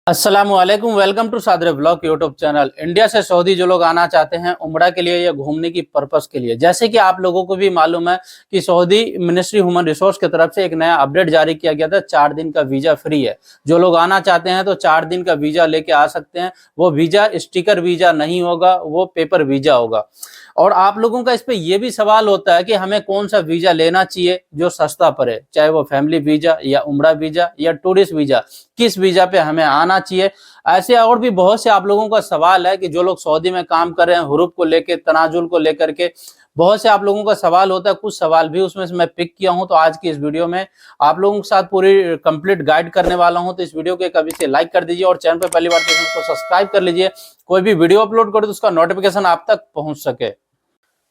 अस्सलामुअलैकुम, welcome to सादरे blog YouTube channel. India से सऊदी जो लोग आना चाहते हैं उम्रा के लिए या घूमने की पर्पस के लिए, जैसे कि आप लोगों को भी मालूम है कि सऊदी मिनिस्ट्री ह्यूमन रिसोर्स की तरफ से एक नया अपडेट जारी किया गया था। 4 दिन का वीजा फ्री है। जो लोग आना चाहते हैं तो 4 दिन का वीजा लेके आ सकते हैं। वो वीजा स्टिकर वीजा नहीं होगा, वो पेपर वीजा होगा। और आप लोगों का इस पे ये भी सवाल होता है कि हमें कौन सा वीजा लेना चाहिए जो सस्ता पड़े, चाहे वो फैमिली वीजा या उम्रा वीजा या टूरिस्ट वीजा, किस वीजा पे हमें आना चाहिए। ऐसे और भी बहुत से आप लोगों का सवाल है कि जो लोग सऊदी में काम कर रहे हैं, हुरूफ को लेकर, तनाजुल को लेकर के बहुत से आप लोगों का सवाल होता है। कुछ सवाल भी उसमें से मैं पिक किया हूं, तो आज की इस वीडियो में आप लोगों के साथ पूरी कंप्लीट गाइड करने वाला हूं। तो इस वीडियो को कभी से लाइक कर दीजिए और चैनल पर पहली बार तो इसको सब्सक्राइब कर लीजिए। कोई भी वीडियो अपलोड करो तो उसका नोटिफिकेशन आप तक पहुंच सके।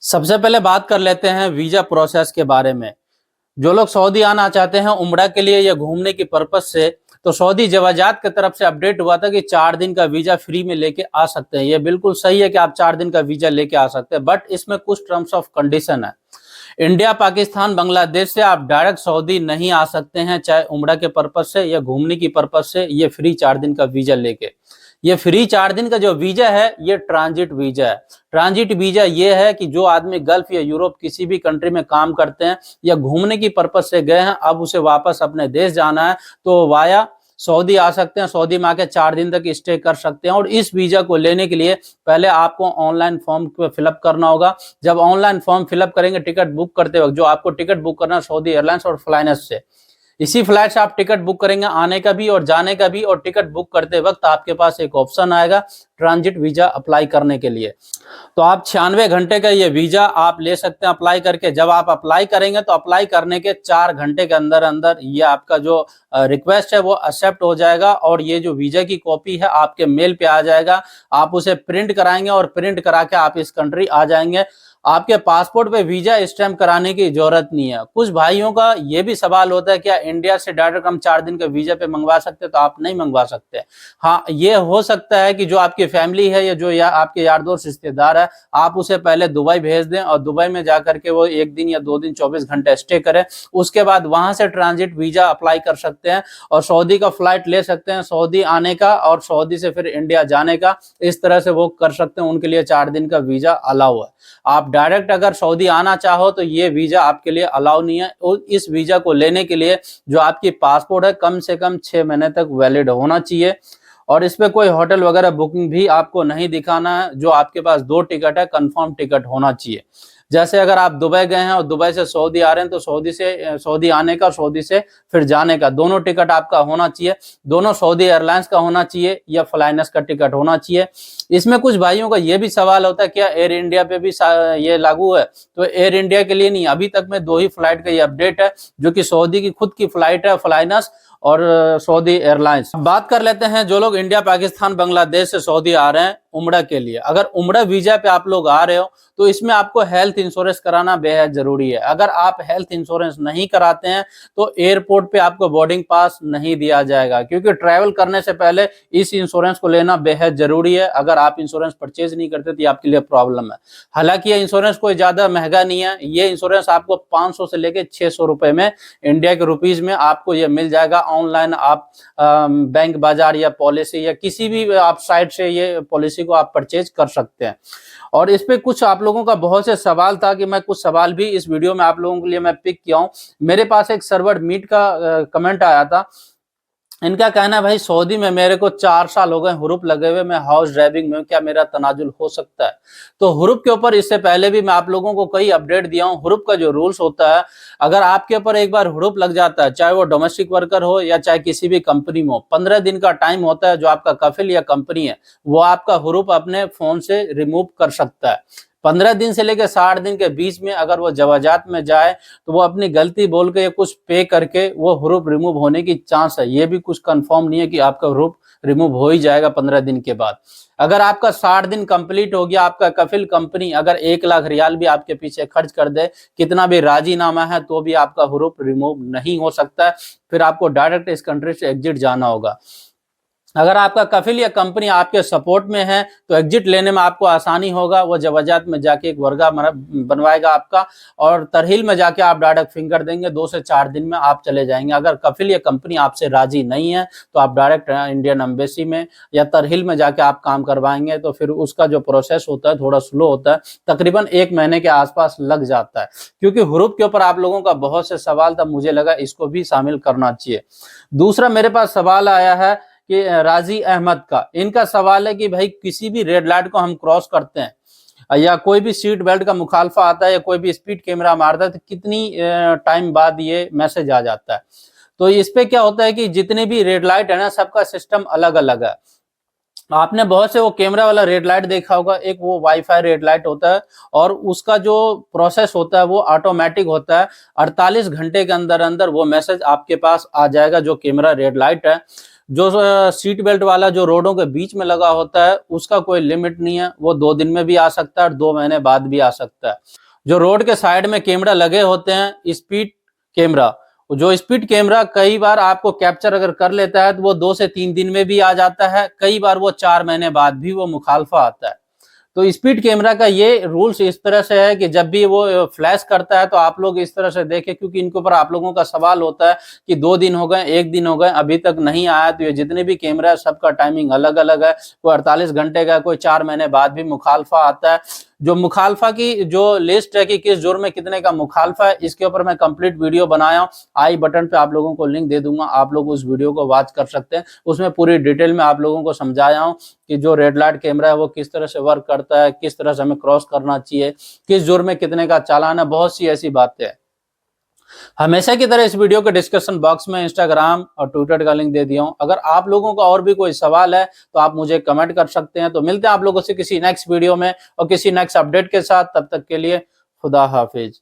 सबसे पहले बात कर लेते हैं वीजा प्रोसेस के बारे में। जो लोग सऊदी आना चाहते हैं उम्रा के लिए या घूमने की पर्पस से, तो सऊदी जवाजात की तरफ से अपडेट हुआ था कि 4 दिन का वीजा फ्री में लेके आ सकते हैं। ये बिल्कुल सही है कि आप 4 दिन का वीजा लेके आ सकते हैं, बट इसमें कुछ टर्म्स ऑफ कंडीशन है। इंडिया, पाकिस्तान, बांग्लादेश से आप डायरेक्ट सऊदी नहीं आ सकते हैं, चाहे उम्रा के पर्पज से या घूमने की पर्पज से। ये फ्री 4 दिन का वीजा लेके, ये फ्री 4 दिन का जो वीजा है ये ट्रांजिट वीजा है। ट्रांजिट वीजा ये है कि जो आदमी गल्फ या यूरोप किसी भी कंट्री में काम करते हैं या घूमने की पर्पज से गए हैं, अब उसे वापस अपने देश जाना है तो वाया सऊदी आ सकते हैं। सऊदी में आके 4 दिन तक स्टे कर सकते हैं। और इस वीजा को लेने के लिए पहले आपको ऑनलाइन फॉर्म फिलअप करना होगा। जब ऑनलाइन फॉर्म फिलअप करेंगे टिकट बुक करते वक्त, जो आपको टिकट बुक करना है सऊदी एयरलाइंस और फ्लाइनस से, इसी फ्लाइट से आप टिकट बुक करेंगे आने का भी और जाने का भी। और टिकट बुक करते वक्त आपके पास एक ऑप्शन आएगा ट्रांजिट वीजा अप्लाई करने के लिए। तो आप 96 घंटे का ये वीजा आप ले सकते हैं अप्लाई करके। जब आप अप्लाई करेंगे तो अप्लाई करने के 4 घंटे के अंदर अंदर ये आपका जो रिक्वेस्ट है वो एक्सेप्ट हो जाएगा और ये जो वीजा की कॉपी है आपके मेल पे आ जाएगा। आप उसे प्रिंट कराएंगे और प्रिंट करा के आप इस कंट्री आ जाएंगे। आपके पासपोर्ट पे वीजा स्टैम्प कराने की जरूरत नहीं है। कुछ भाइयों का ये भी सवाल होता है क्या इंडिया से डायरेक्ट हम 4 दिन के वीजा पे मंगवा सकते हैं, तो आप नहीं मंगवा सकते। हाँ, ये हो सकता है कि जो आपकी फैमिली है या जो आपके यार दोस्त रिश्तेदार है, आप उसे पहले दुबई भेज दें और दुबई में जाकर के वो 1 दिन या 2 दिन 24 घंटे स्टे करें। उसके बाद वहां से ट्रांजिट वीजा अप्लाई कर सकते हैं और सऊदी का फ्लाइट ले सकते हैं, सऊदी आने का और सऊदी से फिर इंडिया जाने का। इस तरह से वो कर सकते हैं। उनके लिए 4 दिन का वीजा अलाउ है। आप डायरेक्ट अगर सऊदी आना चाहो तो ये वीजा आपके लिए अलाउ नहीं है। और इस वीजा को लेने के लिए जो आपकी पासपोर्ट है कम से कम 6 महीने तक वैलिड होना चाहिए। और इस पे कोई होटल वगैरह बुकिंग भी आपको नहीं दिखाना है। जो आपके पास 2 टिकट है, कंफर्म टिकट होना चाहिए। जैसे अगर आप दुबई गए हैं और दुबई से सऊदी आ रहे हैं तो सऊदी से सऊदी आने का, सऊदी से फिर जाने का दोनों टिकट आपका होना चाहिए। दोनों सऊदी एयरलाइंस का होना चाहिए या फ्लाइनस का टिकट होना चाहिए। इसमें कुछ भाइयों का ये भी सवाल होता है क्या एयर इंडिया पे भी ये लागू है, तो एयर इंडिया के लिए नहीं। अभी तक में 2 ही फ्लाइट का ये अपडेट है, जो कि सऊदी की खुद की फ्लाइट है, फ्लाइनस और सऊदी एयरलाइंस। बात कर लेते हैं जो लोग इंडिया, पाकिस्तान, बांग्लादेश से सऊदी आ रहे हैं उम्रा के लिए। अगर उम्रा वीजा पे आप लोग आ रहे हो तो इसमें आपको हेल्थ इंश्योरेंस कराना बेहद जरूरी है। अगर आप हेल्थ इंश्योरेंस नहीं कराते हैं तो एयरपोर्ट पे आपको बोर्डिंग पास नहीं दिया जाएगा, क्योंकि ट्रैवल करने से पहले इस इंश्योरेंस को लेना बेहद जरूरी है। अगर आप इंश्योरेंस परचेज नहीं करते तो ये आपके लिए प्रॉब्लम है। हालांकि ये इंश्योरेंस कोई ज्यादा महंगा नहीं है। ये इंश्योरेंस आपको 500 से लेकर 600 रुपए में, इंडिया के रुपीज में आपको ये मिल जाएगा। ऑनलाइन आप बैंक बाजार या पॉलिसी या किसी भी आप साइट से ये पॉलिसी को आप परचेज कर सकते हैं। और इस पे कुछ आप लोगों का बहुत से सवाल था कि मैं कुछ सवाल भी इस वीडियो में आप लोगों के लिए मैं पिक किया हूं। मेरे पास एक सर्वर मीट का कमेंट आया था। इनका कहना है भाई सऊदी में मेरे को 4 साल हो गए हुरूफ लगे हुए, मैं हाउस ड्राइविंग में, क्या मेरा तनाजुल हो सकता है? तो हुरूफ के ऊपर इससे पहले भी मैं आप लोगों को कई अपडेट दिया हूँ। हुरूफ का जो रूल्स होता है, अगर आपके ऊपर एक बार हुरूफ लग जाता है, चाहे वो डोमेस्टिक वर्कर हो या चाहे किसी भी कंपनी में हो, 15 दिन का टाइम होता है। जो आपका कफिल या कंपनी है वो आपका हुरूफ अपने फोन से रिमूव कर सकता है। 15 दिन से लेकर 60 दिन के बीच में अगर वो जवाजात में जाए तो वो अपनी गलती बोल के कुछ पे करके वो हुरूफ रिमूव होने की चांस है। ये भी कुछ कंफर्म नहीं है कि आपका हुरूफ रिमूव हो ही जाएगा 15 दिन के बाद। अगर आपका 60 दिन कंप्लीट हो गया, आपका कफिल कंपनी अगर 1 लाख रियाल भी आपके पीछे खर्च कर दे, कितना भी राजीनामा है, तो भी आपका हुरूफ रिमूव नहीं हो सकता है। फिर आपको डायरेक्ट इस कंट्री से एग्जिट जाना होगा। अगर आपका कफिल या कंपनी आपके सपोर्ट में है तो एग्जिट लेने में आपको आसानी होगा। वो जवाजात में जाके एक वर्गा बनवाएगा आपका, और तरहील में जाके आप डायरेक्ट फिंगर देंगे, 2 से 4 दिन में आप चले जाएंगे। अगर कफिल या कंपनी आपसे राजी नहीं है तो आप डायरेक्ट इंडियन एम्बेसी में या तरहील में जाके आप काम करवाएंगे, तो फिर उसका जो प्रोसेस होता है थोड़ा स्लो होता है, तकरीबन 1 महीने के आसपास लग जाता है। क्योंकि हुरूफ के ऊपर आप लोगों का बहुत से सवाल था, मुझे लगा इसको भी शामिल करना चाहिए। दूसरा मेरे पास सवाल आया है कि राजी अहमद का, इनका सवाल है कि भाई किसी भी रेड लाइट को हम क्रॉस करते हैं या कोई भी सीट बेल्ट का मुखालफा आता है या कोई भी स्पीड कैमरा मारता है तो कितनी टाइम बाद ये मैसेज आ जाता है। तो इस पे क्या होता है कि जितने भी रेड लाइट है ना, सबका सिस्टम अलग अलग है। आपने बहुत से वो कैमरा वाला रेड लाइट देखा होगा, एक वो वाईफाई रेड लाइट होता है और उसका जो प्रोसेस होता है वो ऑटोमेटिक होता है। 48 घंटे के अंदर अंदर वो मैसेज आपके पास आ जाएगा। जो कैमरा रेड लाइट है, जो सीट बेल्ट वाला जो रोडों के बीच में लगा होता है, उसका कोई लिमिट नहीं है, वो 2 दिन में भी आ सकता है और 2 महीने बाद भी आ सकता है। जो रोड के साइड में कैमरा लगे होते हैं, स्पीड कैमरा, जो स्पीड कैमरा कई बार आपको कैप्चर अगर कर लेता है तो वो 2 से 3 दिन में भी आ जाता है, कई बार वो 4 महीने बाद भी वो मुखालफा आता है। तो स्पीड कैमरा का ये रूल्स इस तरह से है कि जब भी वो फ्लैश करता है तो आप लोग इस तरह से देखें, क्योंकि इनके ऊपर आप लोगों का सवाल होता है कि 2 दिन हो गए, 1 दिन हो गए, अभी तक नहीं आया। तो ये जितने भी कैमरा है सबका टाइमिंग अलग अलग है, कोई 48 घंटे का, कोई 4 महीने बाद भी मुखालफा आता है। जो मुखालफा की जो लिस्ट है कि किस जुर्म में कितने का मुखालफा है, इसके ऊपर मैं कंप्लीट वीडियो बनाया हूं, आई बटन पे आप लोगों को लिंक दे दूंगा, आप लोग उस वीडियो को वॉच कर सकते हैं। उसमें पूरी डिटेल में आप लोगों को समझाया हूं कि जो रेड लाइट कैमरा है वो किस तरह से वर्क करता है, किस तरह से हमें क्रॉस करना चाहिए, किस जुर्म में कितने का चालान है, बहुत सी ऐसी बातें हैं। हमेशा की तरह इस वीडियो के डिस्क्रिप्शन बॉक्स में इंस्टाग्राम और ट्विटर का लिंक दे दिया हूं। अगर आप लोगों का और भी कोई सवाल है तो आप मुझे कमेंट कर सकते हैं। तो मिलते हैं आप लोगों से किसी नेक्स्ट वीडियो में और किसी नेक्स्ट अपडेट के साथ। तब तक के लिए खुदा हाफिज।